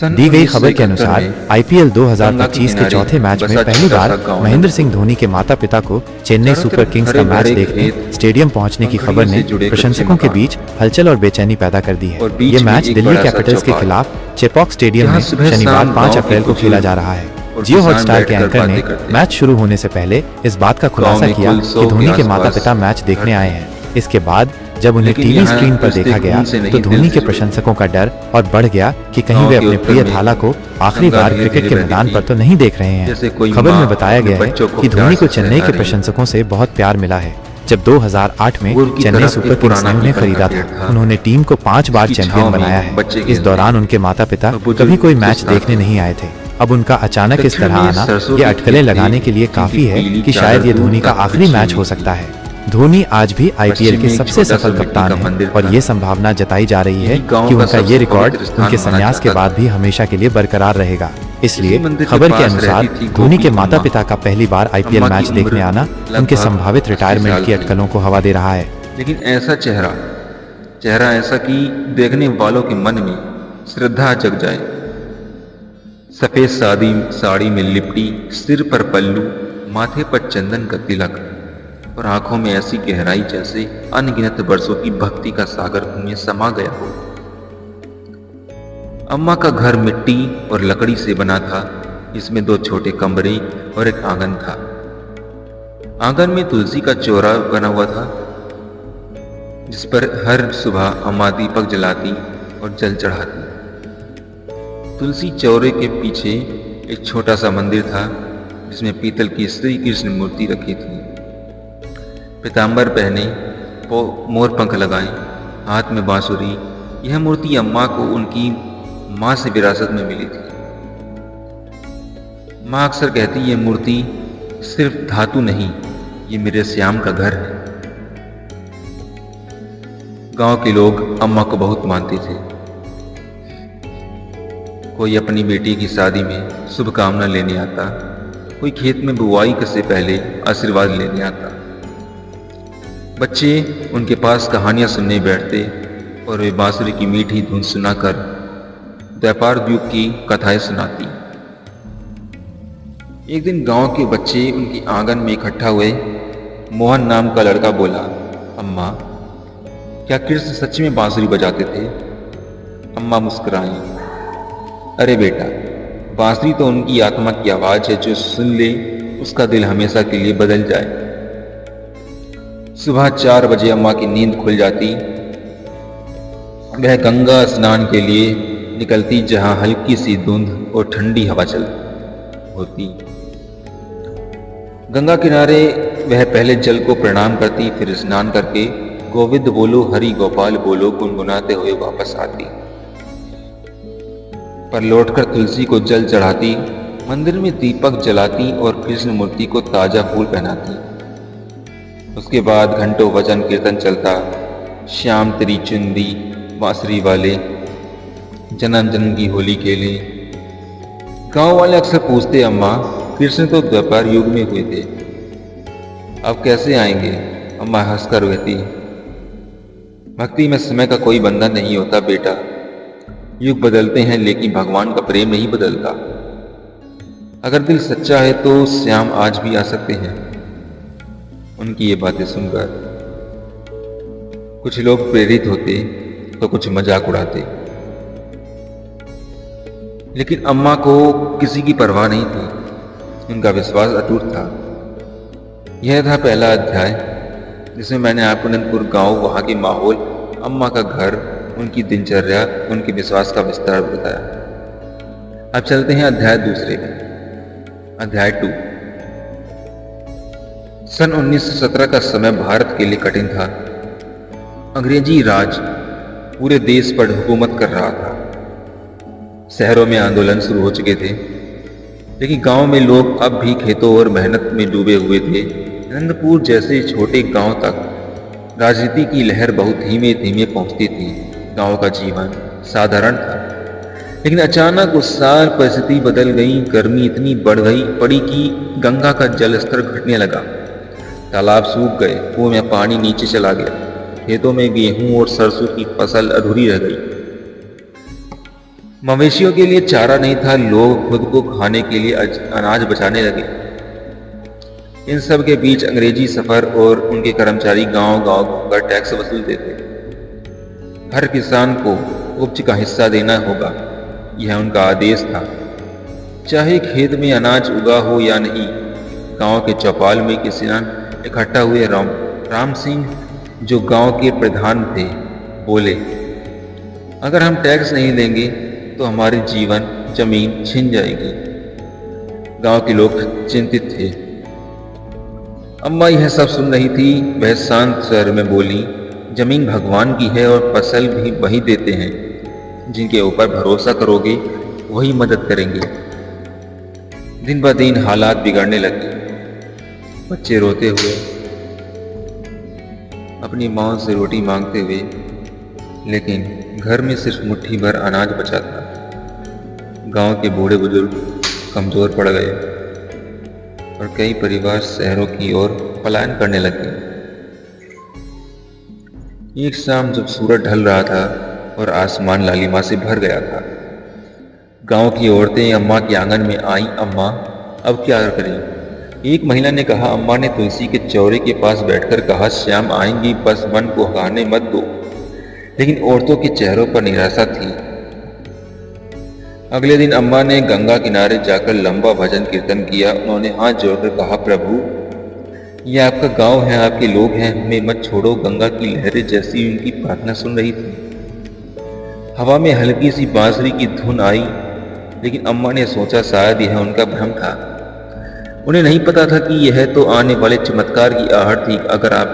दी गई खबर के अनुसार आईपीएल 2025 के चौथे मैच में पहली बार महेंद्र सिंह धोनी के माता पिता को चेन्नई सुपर किंग्स का मैच देखने स्टेडियम पहुंचने की खबर ने प्रशंसकों के बीच हलचल और बेचैनी पैदा कर दी है। ये मैच दिल्ली कैपिटल्स के खिलाफ चेपॉक स्टेडियम में शनिवार 5 अप्रैल को खेला जा रहा है। जियो हॉटस्टार के एंकर ने मैच शुरू होने से पहले इस बात का खुलासा किया कि धोनी के माता पिता मैच देखने आए हैं। इसके बाद जब उन्हें टीवी स्क्रीन पर देखा गया तो धोनी के प्रशंसकों का डर और बढ़ गया कि कहीं वे अपने प्रिय थाला को आखिरी बार क्रिकेट के मैदान पर तो नहीं देख रहे हैं। खबर में बताया गया है कि धोनी को चेन्नई के प्रशंसकों से बहुत प्यार मिला है। जब 2008 में चेन्नई सुपर किंग्स ने उन्हें खरीदा था, उन्होंने टीम को 5 बार चैंपियन बनाया है। इस दौरान उनके माता पिता कभी कोई मैच देखने नहीं आए थे। अब उनका अचानक इस तरह आना ये अटकलें लगाने के लिए काफी है कि शायद ये धोनी का आखिरी मैच हो सकता है। धोनी आज भी आईपीएल के सबसे सफल कप्तान हैं और ये संभावना जताई जा रही है कि उनका ये रिकॉर्ड उनके संन्यास के बाद भी हमेशा के लिए बरकरार रहेगा। इसलिए खबर के अनुसार धोनी के माता पिता का पहली बार आईपीएल मैच देखने आना उनके संभावित रिटायरमेंट की अटकलों को हवा दे रहा है। लेकिन ऐसा चेहरा ऐसा कि देखने वालों के मन में श्रद्धा जग जाए। सफेद साड़ी में लिपटी, सिर पर पल्लू, माथे पर चंदन का तिलक और आंखों में ऐसी गहराई जैसे अनगिनत वर्षों की भक्ति का सागर उनमें समा गया हो। अम्मा का घर मिट्टी और लकड़ी से बना था। इसमें 2 छोटे कमरे और एक आंगन था। आंगन में तुलसी का चौरा बना हुआ था, जिस पर हर सुबह अम्मा दीपक जलाती और जल चढ़ाती। तुलसी चौरे के पीछे एक छोटा सा मंदिर था, जिसमें पीतल की श्री कृष्ण मूर्ति रखी थी। पीताम्बर पहने, मोर पंख लगाए, हाथ में बांसुरी। यह मूर्ति अम्मा को उनकी माँ से विरासत में मिली थी। माँ अक्सर कहती, ये मूर्ति सिर्फ धातु नहीं, ये मेरे श्याम का घर है। गांव के लोग अम्मा को बहुत मानते थे। कोई अपनी बेटी की शादी में शुभकामना लेने आता, कोई खेत में बुआई से पहले आशीर्वाद लेने आता। बच्चे उनके पास कहानियां सुनने बैठते और वे बांसुरी की मीठी धुन सुनाकर व्यापार युग की कथाएं सुनाती। एक दिन गांव के बच्चे उनके आंगन में इकट्ठा हुए। मोहन नाम का लड़का बोला, अम्मा, क्या कृष्ण सच में बांसुरी बजाते थे? अम्मा मुस्कुराई, अरे बेटा, बांसुरी तो उनकी आत्मा की आवाज है, जो सुन ले उसका दिल हमेशा के लिए बदल जाए। सुबह 4 बजे अम्मा की नींद खुल जाती। वह गंगा स्नान के लिए निकलती, जहां हल्की सी धुंध और ठंडी हवा चल होती। गंगा किनारे वह पहले जल को प्रणाम करती, फिर स्नान करके गोविंद बोलो हरि गोपाल बोलो गुनगुनाते हुए वापस आती। पर लौटकर तुलसी को जल चढ़ाती, मंदिर में दीपक जलाती और कृष्ण मूर्ति को ताजा फूल पहनाती। उसके बाद घंटों भजन कीर्तन चलता। श्याम तेरी चुंदी बांसुरी वाले, जन्म जन्म की होली खेले। गांव वाले अक्सर पूछते, अम्मा, कृष्ण तो द्वापर युग में हुए थे, अब कैसे आएंगे? अम्मा हंसकर कहती, भक्ति में समय का कोई बंधन नहीं होता बेटा। युग बदलते हैं लेकिन भगवान का प्रेम नहीं बदलता। अगर दिल सच्चा है तो श्याम आज भी आ सकते हैं। उनकी ये बातें सुनकर कुछ लोग प्रेरित होते तो कुछ मजाक उड़ाते, लेकिन अम्मा को किसी की परवाह नहीं थी। उनका विश्वास अटूट था। यह था पहला अध्याय, जिसमें मैंने आपको अनंतपुर गांव, वहां के माहौल, अम्मा का घर, उनकी दिनचर्या, उनके विश्वास का विस्तार बताया। अब चलते हैं अध्याय दूसरे में। अध्याय 2। सन 1917 का समय भारत के लिए कठिन था। अंग्रेजी राज पूरे देश पर हुकूमत कर रहा था। शहरों में आंदोलन शुरू हो चुके थे, लेकिन गांव में लोग अब भी खेतों और मेहनत में डूबे हुए थे। अनंतपुर जैसे छोटे गांव तक राजनीति की लहर बहुत धीमे धीमे पहुंचती थी। गांव का जीवन साधारण था, लेकिन अचानक उस साल परिस्थिति बदल गई। गर्मी इतनी बढ़ पड़ी कि गंगा का जल स्तर घटने लगा। तालाब सूख गए, कुएं में पानी नीचे चला गया। खेतों में गेहूं और सरसों की फसल अधूरी रह गई। मवेशियों के लिए चारा नहीं था, लोग खुद को खाने के लिए अनाज बचाने लगे। इन सब के बीच अंग्रेजी सफर और उनके कर्मचारी गांव-गांव घूमकर टैक्स वसूलते थे। हर किसान को उपज का हिस्सा देना होगा, यह उनका आदेश था, चाहे खेत में अनाज उगा हो या नहीं। गांव के चौपाल में किसान इकट्ठा हुए। राम सिंह, जो गांव के प्रधान थे, बोले, अगर हम टैक्स नहीं देंगे तो हमारी जीवन जमीन छिन जाएगी। गांव के लोग चिंतित थे। अम्मा यह सब सुन रही थी। वह शांत स्वर में बोली, जमीन भगवान की है और फसल भी वही देते हैं। जिनके ऊपर भरोसा करोगे वही मदद करेंगे। दिन ब दिन हालात बिगड़ने लगे। बच्चे रोते हुए, अपनी माँ से रोटी मांगते हुए, लेकिन घर में सिर्फ मुट्ठी भर अनाज बचा था। गांव के बूढ़े बुजुर्ग कमजोर पड़ गए और कई परिवार शहरों की ओर पलायन करने लगे। एक शाम जब सूरज ढल रहा था और आसमान लालिमा से भर गया था, गांव की औरतें अम्मा के आंगन में आईं। अम्मा, अब क्या करें? एक महिला ने कहा। अम्मा ने तुलसी के चौरे के पास बैठकर कहा, श्याम आएंगी, बस मन को हारने मत दो। लेकिन औरतों के चेहरों पर निराशा थी। अगले दिन अम्मा ने गंगा किनारे जाकर लंबा भजन कीर्तन किया। उन्होंने हाथ जोड़कर कहा, प्रभु, ये आपका गांव है, आपके लोग हैं, हमें मत छोड़ो। गंगा की लहरें जैसी उनकी प्रार्थना सुन रही थी। हवा में हल्की सी बांसुरी की धुन आई, लेकिन अम्मा ने सोचा शायद यह उनका भ्रम था। उन्हें नहीं पता था कि यह तो आने वाले चमत्कार की आहट थी। अगर आप